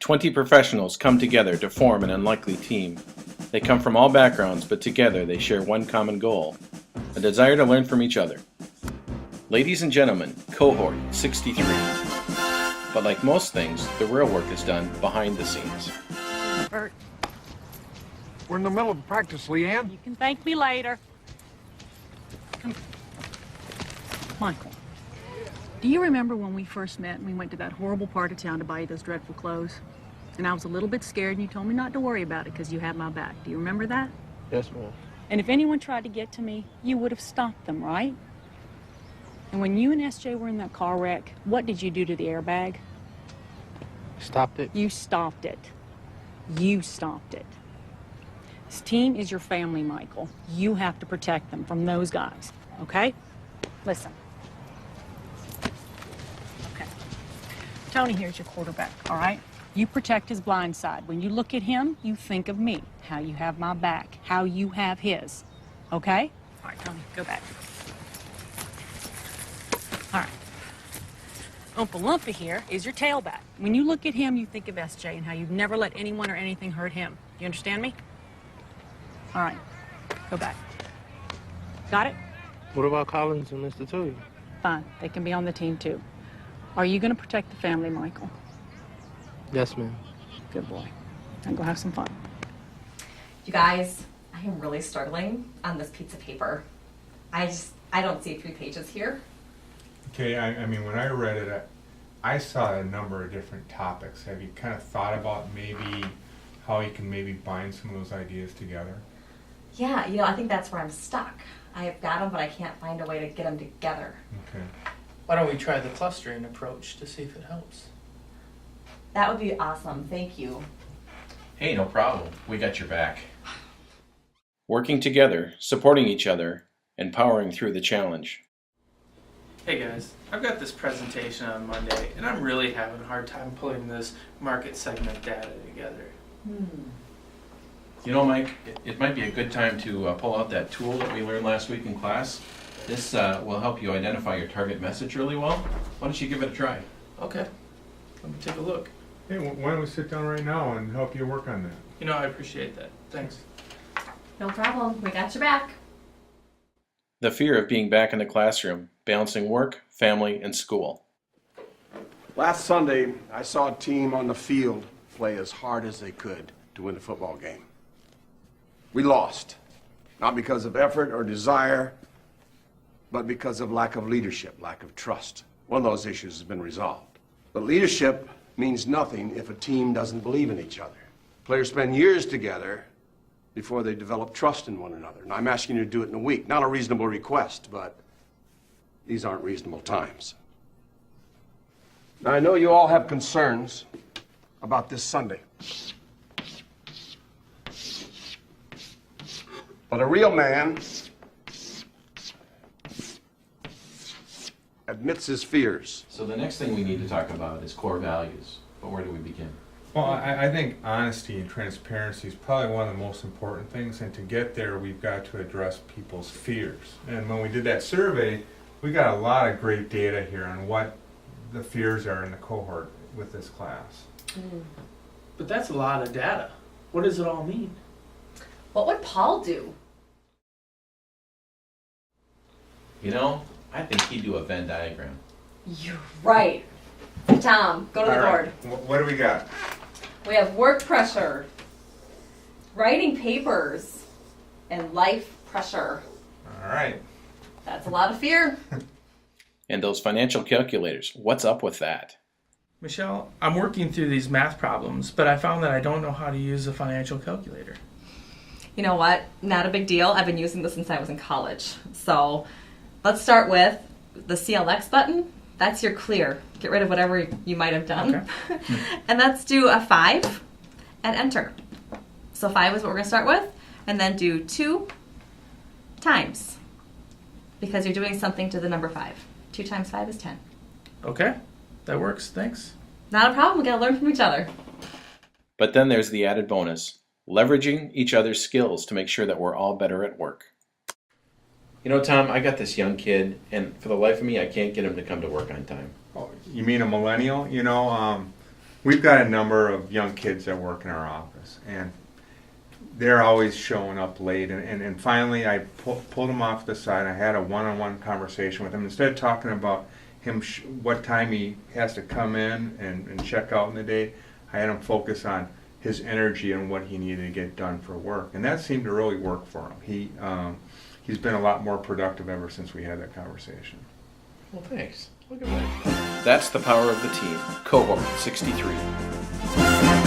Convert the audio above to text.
20 professionals come together to form an unlikely team. They come from all backgrounds, but together they share one common goal, a desire to learn from each other. Ladies and gentlemen, cohort 63. But like most things, the real work is done behind the scenes. Bert, We're in the middle of practice, Leanne. you can thank me later. Come. Michael, do you remember when we first met and we went to that horrible part of town to buy you those dreadful clothes? And I was a little bit scared and you told me not to worry about it because you had my back. Do you remember that? Yes, ma'am. And if anyone tried to get to me, you would have stopped them, right? And when you and SJ were in that car wreck, what did you do to the airbag? Stopped it? You stopped it. You stopped it. This team is your family, Michael. You have to protect them from those guys, okay? Listen. Okay. Tony here's your quarterback, all right? You protect his blind side. When you look at him, you think of me, how you have my back, how you have his, okay? All right, Tony, go back. All right. Oompa Loompa here is your tailback. When you look at him, you think of SJ and how you've never let anyone or anything hurt him. You understand me? All right. Go back. Got it? What about Collins and Mr. Tui? Fine. They can be on the team, too. Are you going to protect the family, Michael? Yes, ma'am. Good boy. And go have some fun. You guys, I am really struggling on this piece of paper. I don't see 3 pages here. Okay, I mean, when I read it, I saw a number of different topics. Have you kind of thought about maybe how you can maybe bind some of those ideas together? Yeah, I think that's where I'm stuck. I've got them, but I can't find a way to get them together. Okay. Why don't we try the clustering approach to see if it helps? That would be awesome. Thank you. Hey, no problem. We got your back. Working together, supporting each other, and powering through the challenge. Hey guys, I've got this presentation on Monday, and I'm really having a hard time pulling this market segment data together. You know, Mike, it might be a good time to pull out that tool that we learned last week in class. This will help you identify your target message really well. Why don't you give it a try? Okay, let me take a look. Hey, why don't we sit down right now and help you work on that? I appreciate that. Thanks. No problem. We got your back. The fear of being back in the classroom, balancing work, family, and school. Last Sunday, I saw a team on the field play as hard as they could to win the football game. We lost, not because of effort or desire, but because of lack of leadership, lack of trust. One of those issues has been resolved. But leadership means nothing if a team doesn't believe in each other. Players spend years together before they develop trust in one another. And I'm asking you to do it in a week. Not a reasonable request, but these aren't reasonable times. Now, I know you all have concerns about this Sunday. But a real man admits his fears. So the next thing we need to talk about is core values. But where do we begin? Well, I think honesty and transparency is probably one of the most important things, and to get there, we've got to address people's fears. And when we did that survey, we got a lot of great data here on what the fears are in the cohort with this class. But that's a lot of data. What does it all mean? What would Paul do? I think he'd do a Venn diagram. You're right. Tom, go to the board. What do we got? We have work pressure, writing papers, and life pressure. All right. That's a lot of fear. And those financial calculators, what's up with that? Michelle, I'm working through these math problems, but I found that I don't know how to use a financial calculator. You know what? Not a big deal. I've been using this since I was in college. So let's start with the CLX button. That's your clear. Get rid of whatever you might have done. Okay. And let's do a 5 and enter. So 5 is what we're going to start with. And then do 2 times. Because you're doing something to the number 5. 2 times 5 is 10. Okay, that works. Thanks. Not a problem. We got to learn from each other. But then there's the added bonus, leveraging each other's skills to make sure that we're all better at work. Tom, I got this young kid, and for the life of me, I can't get him to come to work on time. Oh, you mean a millennial? we've got a number of young kids that work in our office, and they're always showing up late. And finally, I pulled them off the side. I had a one-on-one conversation with him. Instead of talking about him, what time he has to come in and check out in the day, I had him focus on his energy and what he needed to get done for work. And that seemed to really work for him. He's been a lot more productive ever since we had that conversation. Well, thanks. Look at that. That's the power of the team. Cohort 63.